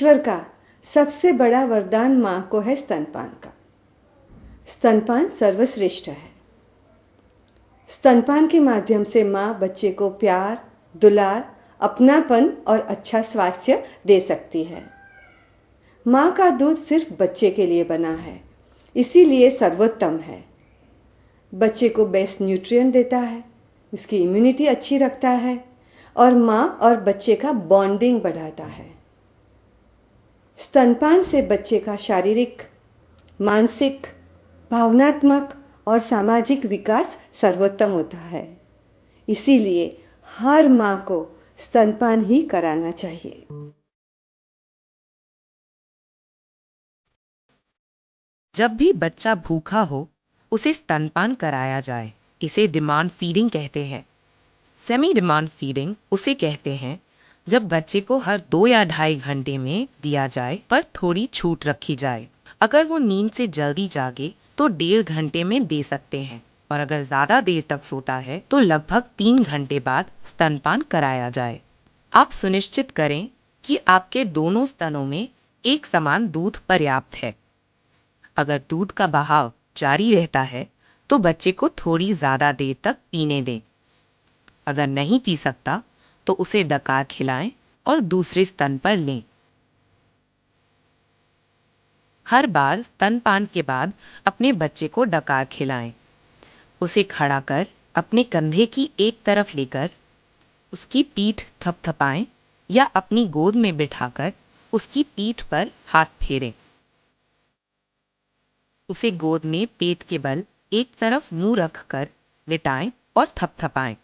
ईश्वर का सबसे बड़ा वरदान माँ को है स्तनपान का। स्तनपान सर्वश्रेष्ठ है। स्तनपान के माध्यम से माँ बच्चे को प्यार, दुलार, अपनापन और अच्छा स्वास्थ्य दे सकती है। माँ का दूध सिर्फ बच्चे के लिए बना है, इसीलिए सर्वोत्तम है। बच्चे को बेस्ट न्यूट्रिएंट देता है, उसकी इम्यूनिटी अच्छी रखता है और माँ और बच्चे का बॉन्डिंग बढ़ाता है। स्तनपान से बच्चे का शारीरिक, मानसिक, भावनात्मक और सामाजिक विकास सर्वोत्तम होता है। इसीलिए हर माँ को स्तनपान ही कराना चाहिए। जब भी बच्चा भूखा हो उसे स्तनपान कराया जाए। इसे डिमांड फीडिंग कहते हैं। सेमी डिमांड फीडिंग उसे कहते हैं जब बच्चे को हर 2 या 2.5 घंटे में दिया जाए, पर थोड़ी छूट रखी जाए। अगर वो नींद से जल्दी जागे तो 1.5 घंटे में दे सकते हैं, और अगर ज़्यादा देर तक सोता है तो लगभग 3 घंटे बाद स्तनपान कराया जाए। आप सुनिश्चित करें कि आपके दोनों स्तनों में एक समान दूध पर्याप्त है। अगर दूध का बहाव जारी रहता है तो बच्चे को थोड़ी ज़्यादा देर तक पीने दें। अगर नहीं पी सकता तो उसे डकार खिलाएं और दूसरे स्तन पर लें। हर बार स्तनपान के बाद अपने बच्चे को डकार खिलाएं। उसे खड़ा कर अपने कंधे की एक तरफ लेकर उसकी पीठ थपथपाएं या अपनी गोद में बिठाकर उसकी पीठ पर हाथ फेरें। उसे गोद में पेट के बल एक तरफ मुंह रखकर लिटाएं और थपथपाएं।